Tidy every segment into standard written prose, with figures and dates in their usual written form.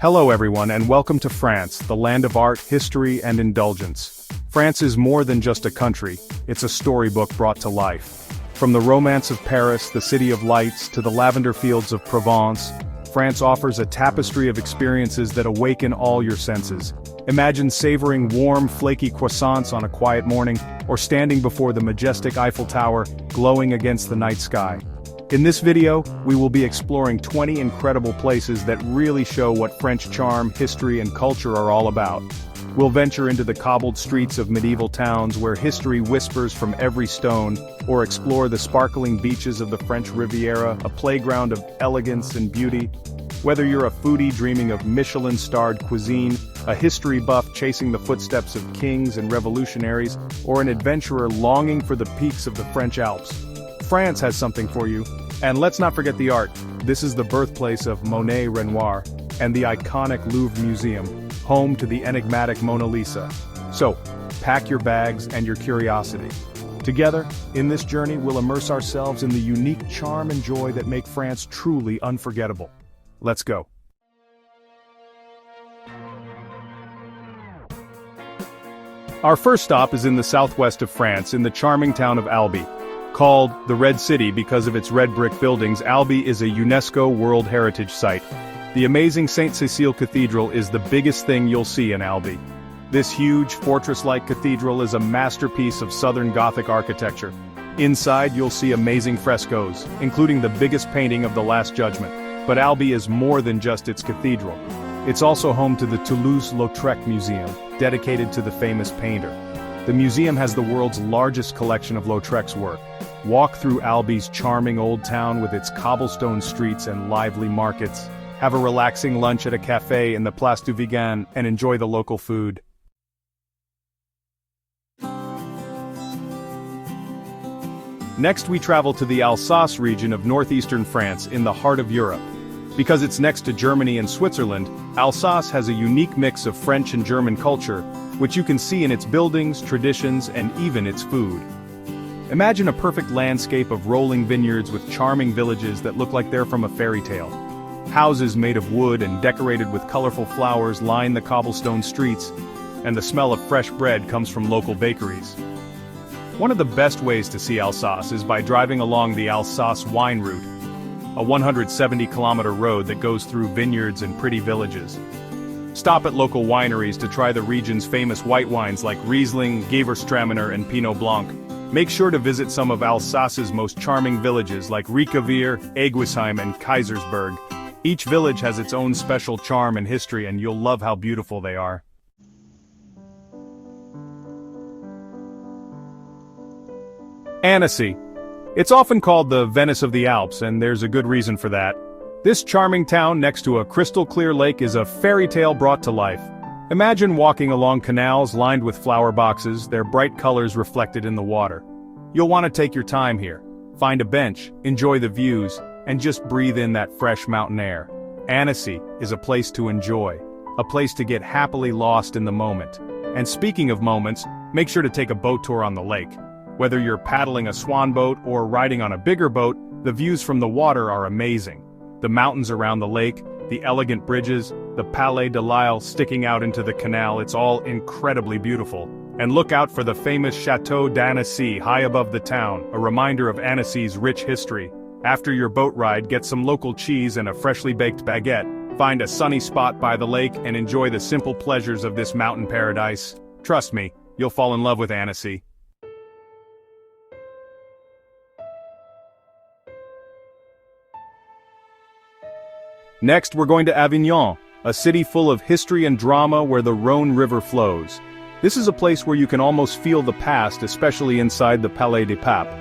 Hello everyone and welcome to France, the land of art, history and indulgence. France is more than just a country, it's a storybook brought to life. From the romance of Paris, the city of lights, to the lavender fields of Provence, France offers a tapestry of experiences that awaken all your senses. Imagine savoring warm, flaky croissants on a quiet morning, or standing before the majestic Eiffel Tower, glowing against the night sky. In this video, we will be exploring 20 incredible places that really show what French charm, history and culture are all about. We'll venture into the cobbled streets of medieval towns where history whispers from every stone, or explore the sparkling beaches of the French Riviera, a playground of elegance and beauty. Whether you're a foodie dreaming of Michelin-starred cuisine, a history buff chasing the footsteps of kings and revolutionaries, or an adventurer longing for the peaks of the French Alps, France has something for you. And let's not forget the art. This is the birthplace of Monet Renoir, and the iconic Louvre Museum, home to the enigmatic Mona Lisa. So, pack your bags and your curiosity. Together, in this journey we'll immerse ourselves in the unique charm and joy that make France truly unforgettable. Let's go. Our first stop is in the southwest of France in the charming town of Albi. Called the Red City because of its red brick buildings, Albi is a UNESCO World Heritage Site. The amazing St-Michel Cathedral is the biggest thing you'll see in Albi. This huge, fortress-like cathedral is a masterpiece of Southern Gothic architecture. Inside you'll see amazing frescoes, including the biggest painting of the Last Judgment. But Albi is more than just its cathedral. It's also home to the Toulouse-Lautrec Museum, dedicated to the famous painter. The museum has the world's largest collection of Lautrec's work. Walk through Albi's charming old town with its cobblestone streets and lively markets. Have a relaxing lunch at a cafe in the Place du Vigan and enjoy the local food. Next we travel to the Alsace region of northeastern France in the heart of Europe. Because it's next to Germany and Switzerland, Alsace has a unique mix of French and German culture, which you can see in its buildings, traditions, and even its food. Imagine a perfect landscape of rolling vineyards with charming villages that look like they're from a fairy tale. Houses made of wood and decorated with colorful flowers line the cobblestone streets, and the smell of fresh bread comes from local bakeries. One of the best ways to see Alsace is by driving along the Alsace wine route, a 170-kilometer road that goes through vineyards and pretty villages. Stop at local wineries to try the region's famous white wines like Riesling, Gewürztraminer, and Pinot Blanc. Make sure to visit some of Alsace's most charming villages like Ricquevier, Eguisheim, and Kaisersberg. Each village has its own special charm and history, and you'll love how beautiful they are. Annecy. It's often called the Venice of the Alps, and there's a good reason for that. This charming town next to a crystal-clear lake is a fairy tale brought to life. Imagine walking along canals lined with flower boxes, their bright colors reflected in the water. You'll want to take your time here. Find a bench, enjoy the views, and just breathe in that fresh mountain air. Annecy is a place to enjoy, a place to get happily lost in the moment. And speaking of moments, make sure to take a boat tour on the lake. Whether you're paddling a swan boat or riding on a bigger boat, the views from the water are amazing. The mountains around the lake, the elegant bridges, the Palais de l'Isle sticking out into the canal, it's all incredibly beautiful. And look out for the famous Châteaux d'Annecy high above the town, a reminder of Annecy's rich history. After your boat ride, get some local cheese and a freshly baked baguette. Find a sunny spot by the lake and enjoy the simple pleasures of this mountain paradise. Trust me, you'll fall in love with Annecy. Next we're going to Avignon, a city full of history and drama where the Rhône River flows. This is a place where you can almost feel the past, especially inside the Palais des Papes.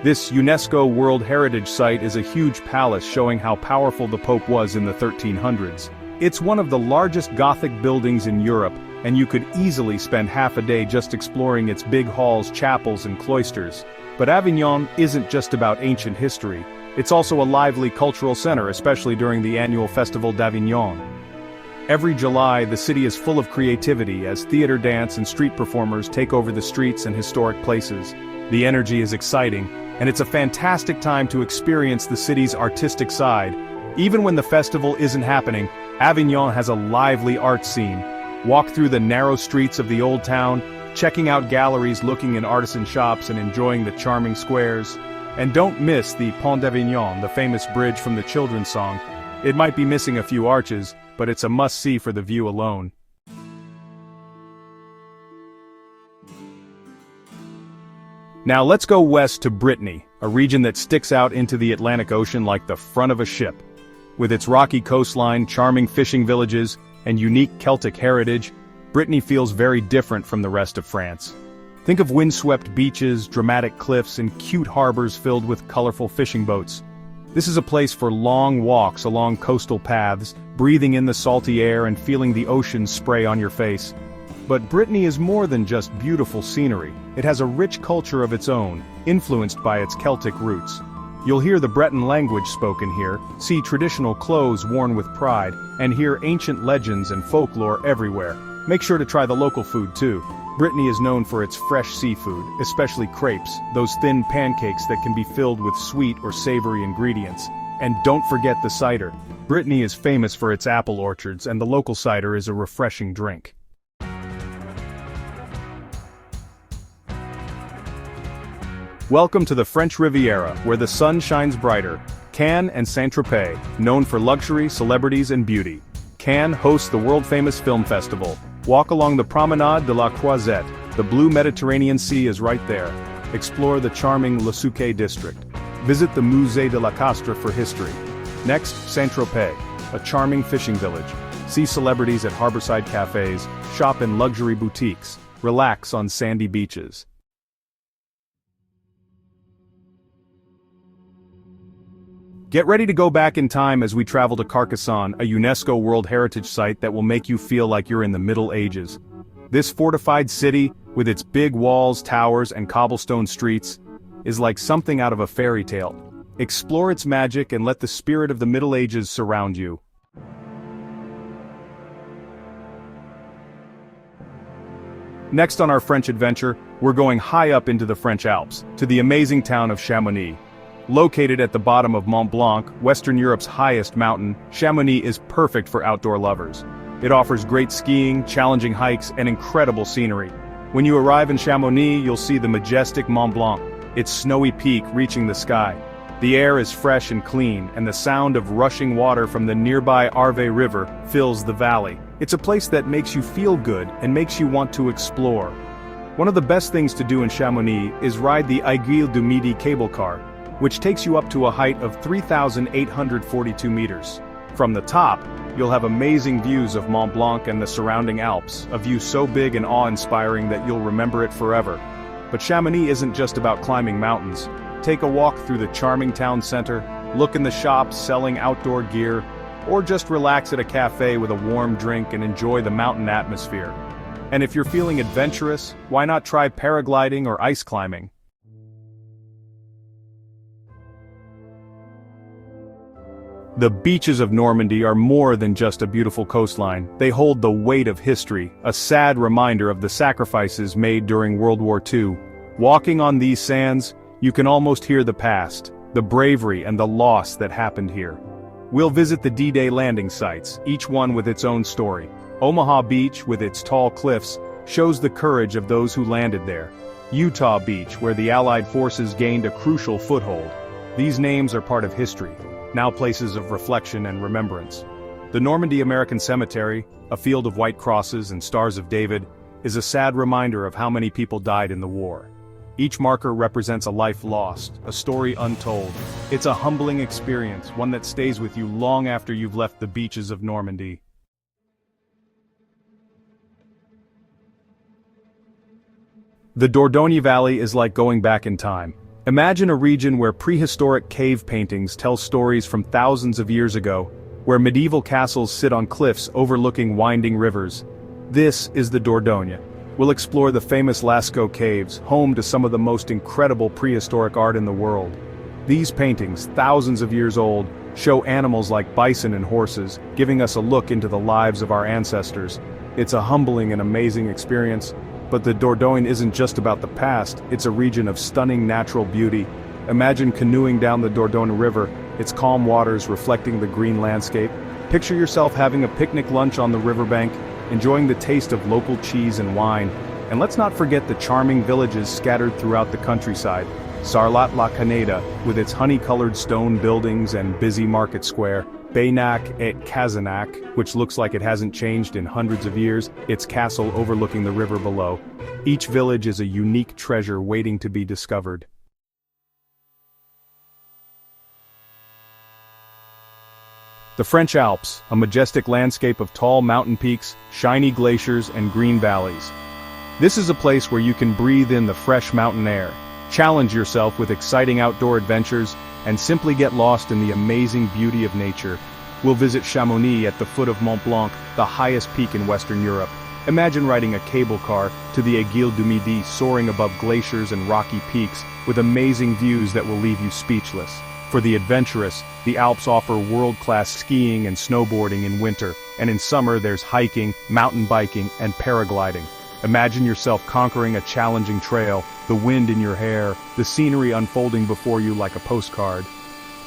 This UNESCO World Heritage Site is a huge palace showing how powerful the Pope was in the 1300s. It's one of the largest Gothic buildings in Europe, and you could easily spend half a day just exploring its big halls, chapels, and cloisters. But Avignon isn't just about ancient history. It's also a lively cultural center, especially during the annual Festival d'Avignon. Every July, the city is full of creativity as theater, dance, and street performers take over the streets and historic places. The energy is exciting, and it's a fantastic time to experience the city's artistic side. Even when the festival isn't happening, Avignon has a lively art scene. Walk through the narrow streets of the old town, checking out galleries, looking in artisan shops and enjoying the charming squares. And don't miss the Pont d'Avignon, the famous bridge from the children's song. It might be missing a few arches, but it's a must-see for the view alone. Now let's go west to Brittany, a region that sticks out into the Atlantic Ocean like the front of a ship. With its rocky coastline, charming fishing villages, and unique Celtic heritage, Brittany feels very different from the rest of France. Think of windswept beaches, dramatic cliffs, and cute harbors filled with colorful fishing boats. This is a place for long walks along coastal paths, breathing in the salty air and feeling the ocean spray on your face. But Brittany is more than just beautiful scenery. It has a rich culture of its own, influenced by its Celtic roots. You'll hear the Breton language spoken here, see traditional clothes worn with pride, and hear ancient legends and folklore everywhere. Make sure to try the local food too. Brittany is known for its fresh seafood, especially crepes, those thin pancakes that can be filled with sweet or savory ingredients. And don't forget the cider. Brittany is famous for its apple orchards, and the local cider is a refreshing drink. Welcome to the French Riviera, where the sun shines brighter. Cannes and Saint-Tropez, known for luxury, celebrities and beauty. Cannes hosts the world-famous film festival. Walk along the Promenade de la Croisette. The blue Mediterranean Sea is right there. Explore the charming Le Souquet district. Visit the Musée de la Castre for history. Next, Saint-Tropez, a charming fishing village. See celebrities at harborside cafes, shop in luxury boutiques, relax on sandy beaches. Get ready to go back in time as we travel to Carcassonne, a UNESCO World Heritage Site that will make you feel like you're in the Middle Ages. This fortified city, with its big walls, towers, and cobblestone streets, is like something out of a fairy tale. Explore its magic and let the spirit of the Middle Ages surround you. Next on our French adventure, we're going high up into the French Alps, to the amazing town of Chamonix. Located at the bottom of Mont Blanc, Western Europe's highest mountain, Chamonix is perfect for outdoor lovers. It offers great skiing, challenging hikes, and incredible scenery. When you arrive in Chamonix, you'll see the majestic Mont Blanc, its snowy peak reaching the sky. The air is fresh and clean, and the sound of rushing water from the nearby Arve River fills the valley. It's a place that makes you feel good and makes you want to explore. One of the best things to do in Chamonix is ride the Aiguille du Midi cable car, which takes you up to a height of 3,842 meters. From the top, you'll have amazing views of Mont Blanc and the surrounding Alps, a view so big and awe-inspiring that you'll remember it forever. But Chamonix isn't just about climbing mountains. Take a walk through the charming town center, look in the shops selling outdoor gear, or just relax at a cafe with a warm drink and enjoy the mountain atmosphere. And if you're feeling adventurous, why not try paragliding or ice climbing? The beaches of Normandy are more than just a beautiful coastline. They hold the weight of history, a sad reminder of the sacrifices made during World War II. Walking on these sands, you can almost hear the past, the bravery and the loss that happened here. We'll visit the D-Day landing sites, each one with its own story. Omaha Beach, with its tall cliffs, shows the courage of those who landed there. Utah Beach, where the Allied forces gained a crucial foothold. These names are part of history, now places of reflection and remembrance. The Normandy American Cemetery, a field of white crosses and stars of David, is a sad reminder of how many people died in the war. Each marker represents a life lost, a story untold. It's a humbling experience, one that stays with you long after you've left the beaches of Normandy. The Dordogne Valley is like going back in time. Imagine a region where prehistoric cave paintings tell stories from thousands of years ago, where medieval castles sit on cliffs overlooking winding rivers. This is the Dordogne. We'll explore the famous Lascaux caves, home to some of the most incredible prehistoric art in the world. These paintings, thousands of years old, show animals like bison and horses, giving us a look into the lives of our ancestors. It's a humbling and amazing experience. But the Dordogne isn't just about the past, it's a region of stunning natural beauty. Imagine canoeing down the Dordogne River, its calm waters reflecting the green landscape. Picture yourself having a picnic lunch on the riverbank, enjoying the taste of local cheese and wine. And let's not forget the charming villages scattered throughout the countryside. Sarlat-la-Canéda, with its honey-colored stone buildings and busy market square. Baynac et Cazenac, which looks like it hasn't changed in hundreds of years, its castle overlooking the river below. Each village is a unique treasure waiting to be discovered. The French Alps, a majestic landscape of tall mountain peaks, shiny glaciers, and green valleys. This is a place where you can breathe in the fresh mountain air, challenge yourself with exciting outdoor adventures, and simply get lost in the amazing beauty of nature. We'll visit Chamonix at the foot of Mont Blanc, the highest peak in Western Europe. Imagine riding a cable car to the Aiguille du Midi, soaring above glaciers and rocky peaks, with amazing views that will leave you speechless. For the adventurous, the Alps offer world-class skiing and snowboarding in winter, and in summer there's hiking, mountain biking, and paragliding. Imagine yourself conquering a challenging trail, the wind in your hair, the scenery unfolding before you like a postcard.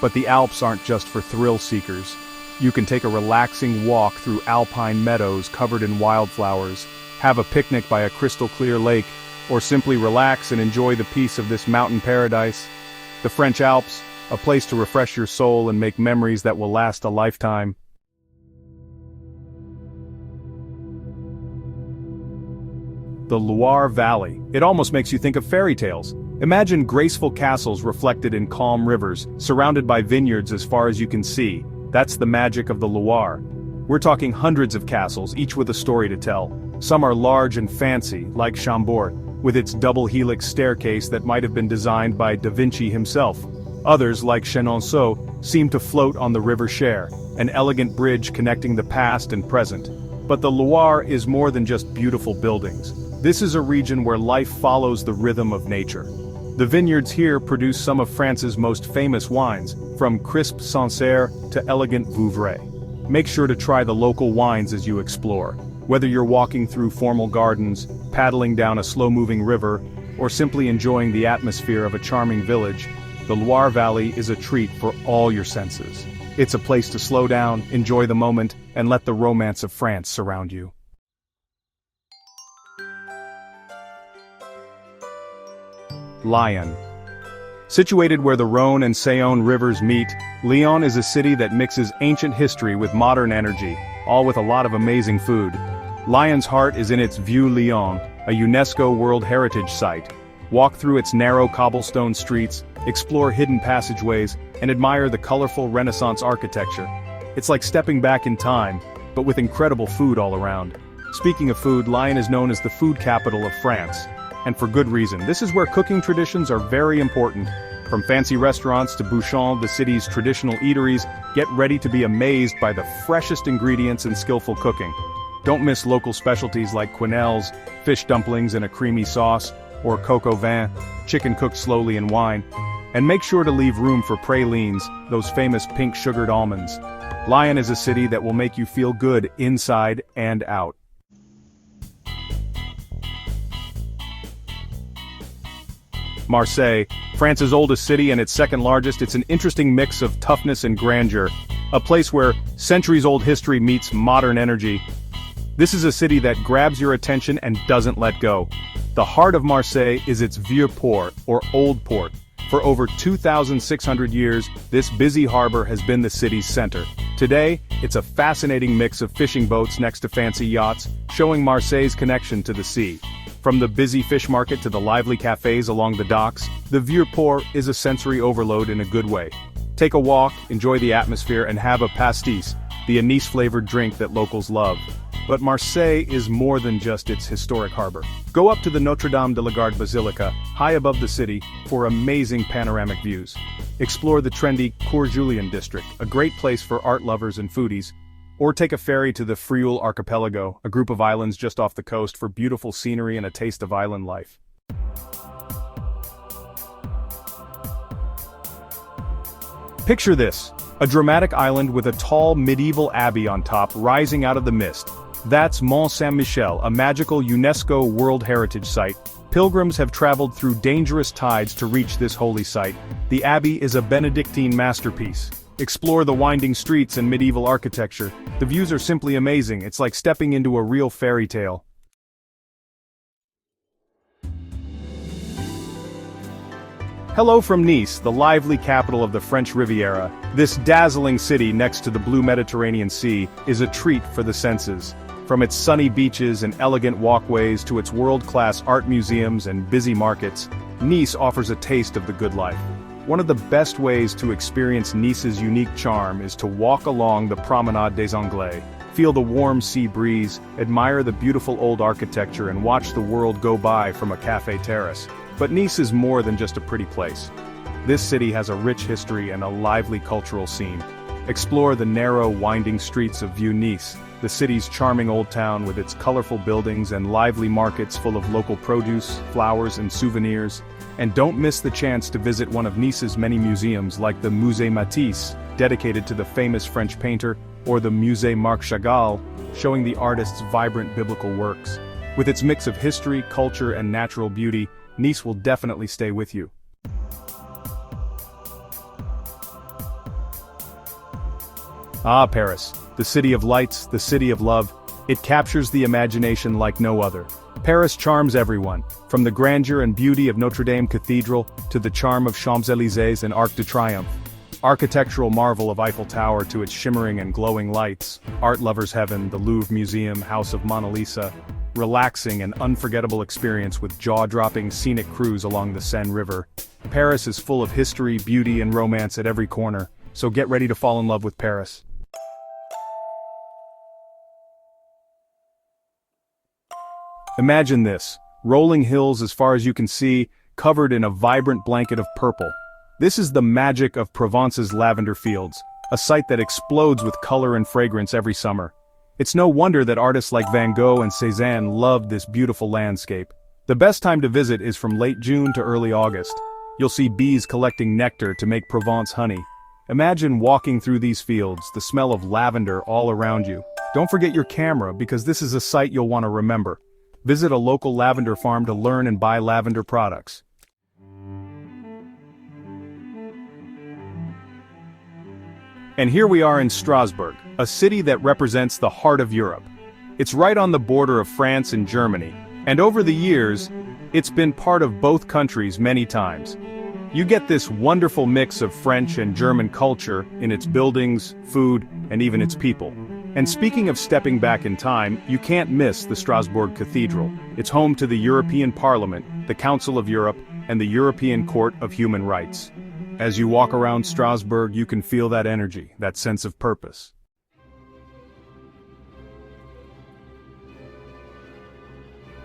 But the Alps aren't just for thrill seekers. You can take a relaxing walk through alpine meadows covered in wildflowers, have a picnic by a crystal-clear lake, or simply relax and enjoy the peace of this mountain paradise. The French Alps, a place to refresh your soul and make memories that will last a lifetime. The Loire Valley. It almost makes you think of fairy tales. Imagine graceful castles reflected in calm rivers, surrounded by vineyards as far as you can see. That's the magic of the Loire. We're talking hundreds of castles, each with a story to tell. Some are large and fancy, like Chambord, with its double helix staircase that might have been designed by Da Vinci himself. Others, like Chenonceau, seem to float on the River Cher, an elegant bridge connecting the past and present. But the Loire is more than just beautiful buildings. This is a region where life follows the rhythm of nature. The vineyards here produce some of France's most famous wines, from crisp Sancerre to elegant Vouvray. Make sure to try the local wines as you explore. Whether you're walking through formal gardens, paddling down a slow-moving river, or simply enjoying the atmosphere of a charming village, the Loire Valley is a treat for all your senses. It's a place to slow down, enjoy the moment, and let the romance of France surround you. Lyon. Situated where the Rhône and Saône rivers meet, Lyon is a city that mixes ancient history with modern energy, all with a lot of amazing food. Lyon's heart is in its Vieux Lyon, a UNESCO World Heritage Site. Walk through its narrow cobblestone streets, explore hidden passageways, and admire the colorful Renaissance architecture. It's like stepping back in time, but with incredible food all around. Speaking of food, Lyon is known as the food capital of France. And for good reason. This is where cooking traditions are very important. From fancy restaurants to Bouchon, the city's traditional eateries, get ready to be amazed by the freshest ingredients and skillful cooking. Don't miss local specialties like quenelles, fish dumplings in a creamy sauce, or coq au vin, chicken cooked slowly in wine. And make sure to leave room for pralines, those famous pink sugared almonds. Lyon is a city that will make you feel good inside and out. Marseille, France's oldest city and its second largest, it's an interesting mix of toughness and grandeur. A place where centuries-old history meets modern energy. This is a city that grabs your attention and doesn't let go. The heart of Marseille is its Vieux Port, or Old Port. For over 2,600 years, this busy harbor has been the city's center. Today, it's a fascinating mix of fishing boats next to fancy yachts, showing Marseille's connection to the sea. From the busy fish market to the lively cafes along the docks, the Vieux Port is a sensory overload in a good way. Take a walk, enjoy the atmosphere, and have a pastis, the anise-flavored drink that locals love. But Marseille is more than just its historic harbor. Go up to the Notre-Dame de la Garde Basilica, high above the city, for amazing panoramic views. Explore the trendy Cours Julien district, a great place for art lovers and foodies. Or take a ferry to the Frioul Archipelago, a group of islands just off the coast for beautiful scenery and a taste of island life. Picture this, a dramatic island with a tall medieval abbey on top rising out of the mist. That's Mont St-Michel, a magical UNESCO World Heritage Site. Pilgrims have traveled through dangerous tides to reach this holy site. The abbey is a Benedictine masterpiece. Explore the winding streets and medieval architecture. The views are simply amazing, it's like stepping into a real fairy tale. Hello from Nice, the lively capital of the French Riviera. This dazzling city next to the blue Mediterranean Sea is a treat for the senses. From its sunny beaches and elegant walkways to its world-class art museums and busy markets, Nice offers a taste of the good life. One of the best ways to experience Nice's unique charm is to walk along the Promenade des Anglais. Feel the warm sea breeze, admire the beautiful old architecture and watch the world go by from a café terrace. But Nice is more than just a pretty place. This city has a rich history and a lively cultural scene. Explore the narrow, winding streets of Nice, the city's charming old town with its colorful buildings and lively markets full of local produce, flowers and souvenirs. And don't miss the chance to visit one of Nice's many museums like the Musée Matisse, dedicated to the famous French painter, or the Musée Marc Chagall, showing the artist's vibrant biblical works. With its mix of history, culture and natural beauty, Nice will definitely stay with you. Ah, Paris, the city of lights, the city of love. It captures the imagination like no other. Paris charms everyone, from the grandeur and beauty of Notre Dame Cathedral to the charm of Champs-Élysées and Arc de Triomphe. Architectural marvel of Eiffel Tower to its shimmering and glowing lights, art lovers' heaven, the Louvre Museum, House of Mona Lisa. Relaxing and unforgettable experience with jaw-dropping scenic cruise along the Seine River. Paris is full of history, beauty and romance at every corner, so get ready to fall in love with Paris. Imagine this, rolling hills as far as you can see, covered in a vibrant blanket of purple. This is the magic of Provence's lavender fields, a sight that explodes with color and fragrance every summer. It's no wonder that artists like Van Gogh and Cézanne loved this beautiful landscape. The best time to visit is from late June to early August. You'll see bees collecting nectar to make Provence honey. Imagine walking through these fields, the smell of lavender all around you. Don't forget your camera because this is a sight you'll want to remember. Visit a local lavender farm to learn and buy lavender products. And here we are in Strasbourg, a city that represents the heart of Europe. It's right on the border of France and Germany, and over the years, it's been part of both countries many times. You get this wonderful mix of French and German culture in its buildings, food, and even its people. And speaking of stepping back in time, you can't miss the Strasbourg Cathedral. It's home to the European Parliament, the Council of Europe, and the European Court of Human Rights. As you walk around Strasbourg, you can feel that energy, that sense of purpose.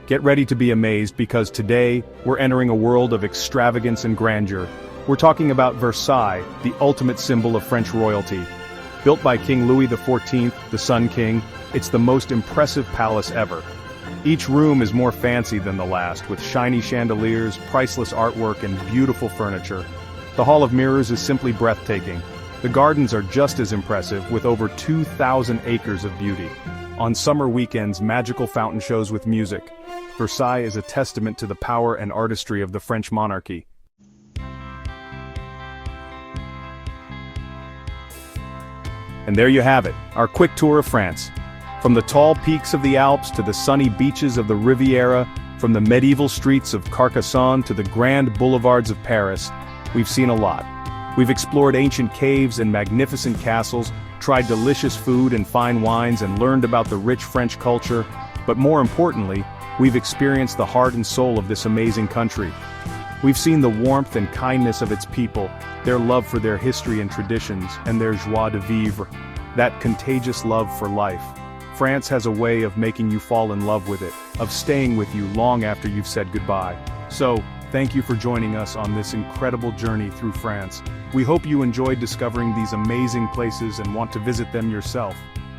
Get ready to be amazed because today, we're entering a world of extravagance and grandeur. We're talking about Versailles, the ultimate symbol of French royalty. Built by King Louis XIV, the Sun King, it's the most impressive palace ever. Each room is more fancy than the last, with shiny chandeliers, priceless artwork, and beautiful furniture. The Hall of Mirrors is simply breathtaking. The gardens are just as impressive, with over 2,000 acres of beauty. On summer weekends, magical fountain shows with music. Versailles is a testament to the power and artistry of the French monarchy. And there you have it, our quick tour of France. From the tall peaks of the Alps to the sunny beaches of the Riviera, from the medieval streets of Carcassonne to the grand boulevards of Paris, we've seen a lot. We've explored ancient caves and magnificent castles, tried delicious food and fine wines, and learned about the rich French culture. But more importantly, we've experienced the heart and soul of this amazing country. We've seen the warmth and kindness of its people, their love for their history and traditions, and their joie de vivre, that contagious love for life. France has a way of making you fall in love with it, of staying with you long after you've said goodbye. So, thank you for joining us on this incredible journey through France. We hope you enjoyed discovering these amazing places and want to visit them yourself.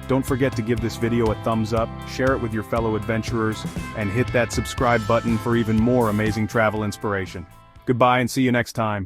Don't forget to give this video a thumbs up, share it with your fellow adventurers, and hit that subscribe button for even more amazing travel inspiration. Goodbye and see you next time.